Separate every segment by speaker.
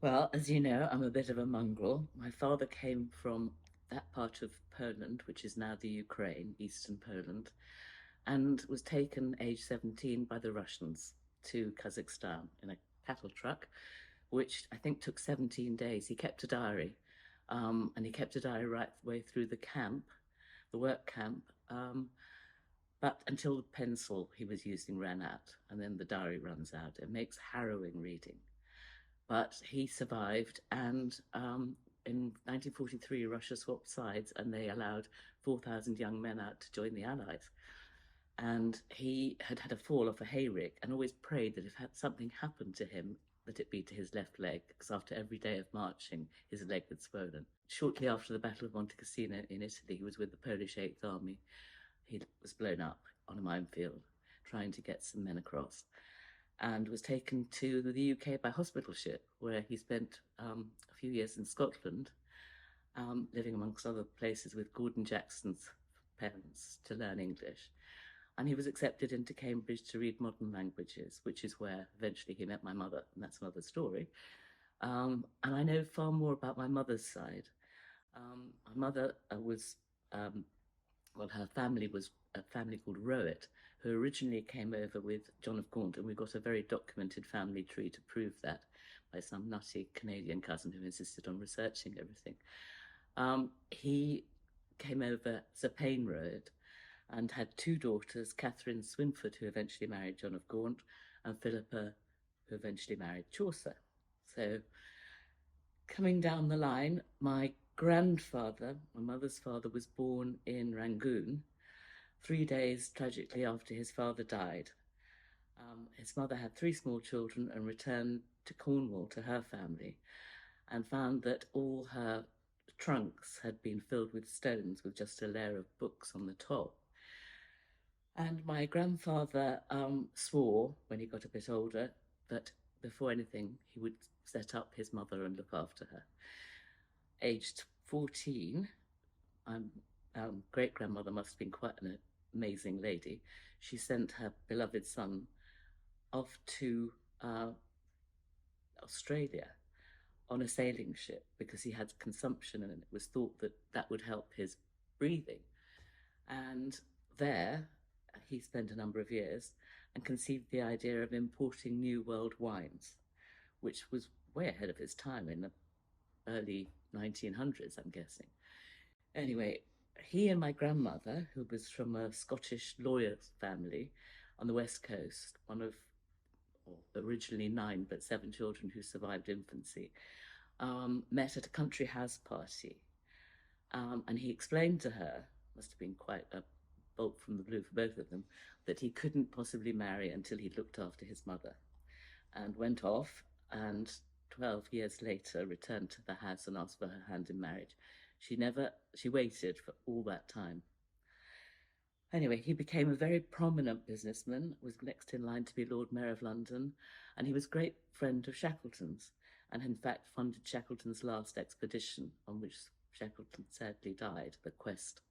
Speaker 1: Well, as you know, I'm a bit of a mongrel. My father came from that part of Poland, which is now the Ukraine, eastern Poland, and was taken age 17 by the Russians to Kazakhstan in a cattle truck, which I think took 17 days. He kept a diary, and he kept a diary right the way through the camp, the work camp, but until the pencil he was using ran out, and then the diary runs out. It makes harrowing reading. But he survived, and in 1943, Russia swapped sides and they allowed 4,000 young men out to join the Allies. And he had had a fall off a hayrick and always prayed that if something happened to him, that it be to his left leg, because after every day of marching, his leg had swollen. Shortly after the Battle of Monte Cassino in Italy, he was with the Polish Eighth Army. He was blown up on a minefield, trying to get some men across, and was taken to the UK by hospital ship, where he spent a few years in Scotland, living amongst other places with Gordon Jackson's parents to learn English. And he was accepted into Cambridge to read modern languages, which is where eventually he met my mother, and that's another story. And I know far more about my mother's side. My mother was, well, her family was a family called Rowett, who originally came over with John of Gaunt, and we got a very documented family tree to prove that by some nutty Canadian cousin who insisted on researching everything. He came over as a Payne Rowett and had two daughters, Catherine Swinford, who eventually married John of Gaunt, and Philippa, who eventually married Chaucer. So coming down the line, my grandfather, my mother's father, was born in Rangoon 3 days tragically after his father died. His mother had three small children and returned to Cornwall to her family and found that all her trunks had been filled with stones with just a layer of books on the top. And my grandfather swore when he got a bit older that before anything he would set up his mother and look after her. Aged 14, my great-grandmother must have been quite an amazing lady. She sent her beloved son off to Australia on a sailing ship because he had consumption and it was thought that that would help his breathing. And there he spent a number of years and conceived the idea of importing New World wines, which was way ahead of his time in the early 1900s, I'm guessing. Anyway, he and my grandmother, who was from a Scottish lawyer's family on the West Coast, one of originally 9 but 7 children who survived infancy, met at a country house party. And he explained to her, must have been quite a bolt from the blue for both of them, that he couldn't possibly marry until he'd looked after his mother, and went off, and 12 years later returned to the house and asked for her hand in marriage. She waited for all that time. Anyway, he became a very prominent businessman, was next in line to be Lord Mayor of London, and he was a great friend of Shackleton's, and in fact funded Shackleton's last expedition, on which Shackleton sadly died, the Quest.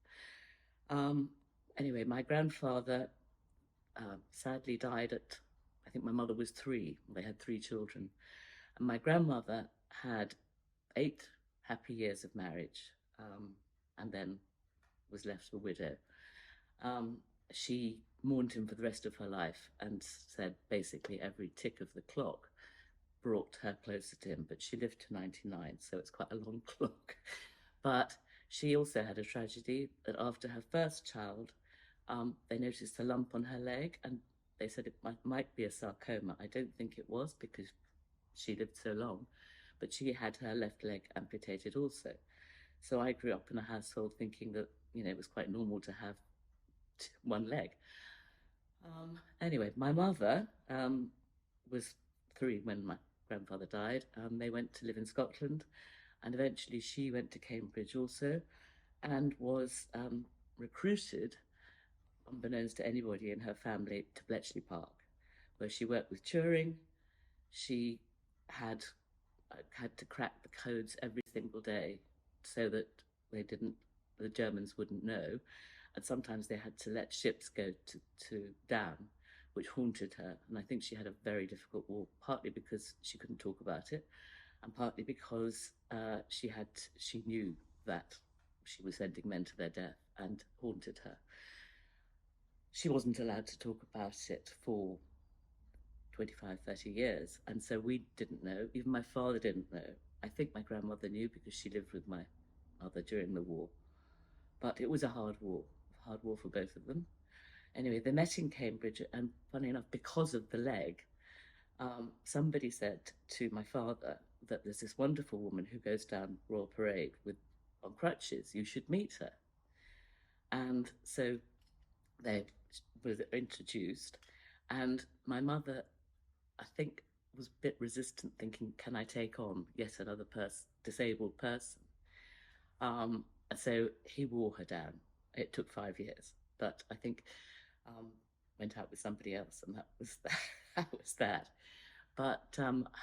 Speaker 1: Anyway, my grandfather sadly died at, I think my mother was 3. They had 3 children. And my grandmother had 8 happy years of marriage, and then was left a widow. She mourned him for the rest of her life and said basically every tick of the clock brought her closer to him, but she lived to 99, so it's quite a long clock. But she also had a tragedy that after her first child, they noticed a lump on her leg and they said it might be a sarcoma. I don't think it was because she lived so long, but she had her left leg amputated also. So I grew up in a household thinking that, it was quite normal to have one leg. Anyway, my mother was 3 when my grandfather died. They went to live in Scotland, and eventually she went to Cambridge also, and was recruited, unbeknownst to anybody in her family, to Bletchley Park, where she worked with Turing. She had to crack the codes every single day so that the Germans wouldn't know. And sometimes they had to let ships go to down, which haunted her. And I think she had a very difficult war, partly because she couldn't talk about it, and partly because she knew that she was sending men to their death and haunted her. She wasn't allowed to talk about it for 25, 30 years. And so we didn't know. Even my father didn't know. I think my grandmother knew because she lived with my mother during the war. But it was a hard war for both of them. Anyway, they met in Cambridge, and funny enough, because of the leg, somebody said to my father that there's this wonderful woman who goes down Royal Parade on crutches. You should meet her. And so they were introduced, and my mother, I think, was a bit resistant, thinking, can I take on yet another disabled person? So he wore her down. It took 5 years, but I think went out with somebody else, and that was that was that. But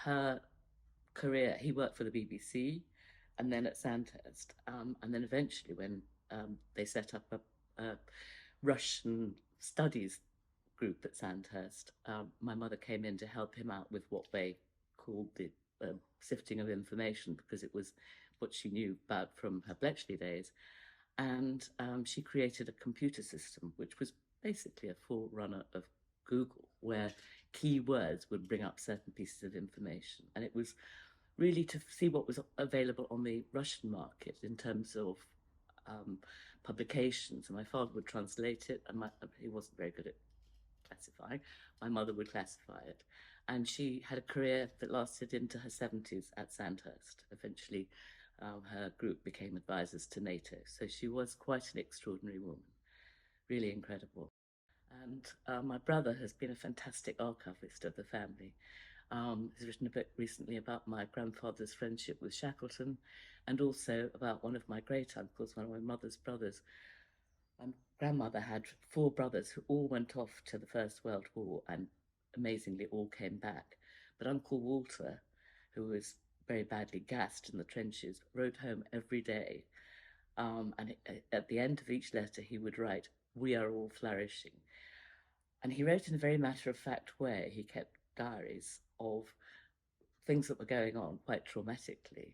Speaker 1: her career, he worked for the BBC, and then at Sandhurst, and then eventually when they set up a Russian studies group at Sandhurst, my mother came in to help him out with what they called the sifting of information, because it was what she knew about from her Bletchley days. And she created a computer system, which was basically a forerunner of Google, where keywords would bring up certain pieces of information. And it was really to see what was available on the Russian market in terms of publications. And my father would translate it, and he wasn't very good at classifying. My mother would classify it. And she had a career that lasted into her 70s at Sandhurst. Eventually, her group became advisors to NATO. So she was quite an extraordinary woman, really incredible. And my brother has been a fantastic archivist of the family. He's written a book recently about my grandfather's friendship with Shackleton, and also about one of my great uncles, one of my mother's brothers. My grandmother had 4 brothers who all went off to the First World War, and amazingly all came back. But Uncle Walter, who was very badly gassed in the trenches, wrote home every day. And at the end of each letter, he would write, "We are all flourishing." And he wrote in a very matter-of-fact way. He kept diaries of things that were going on quite traumatically.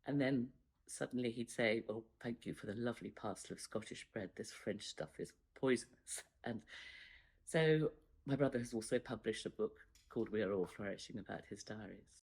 Speaker 1: And then suddenly he'd say, "Well, thank you for the lovely parcel of Scottish bread. This French stuff is poisonous." And so my brother has also published a book called "We Are All Flourishing" about his diaries.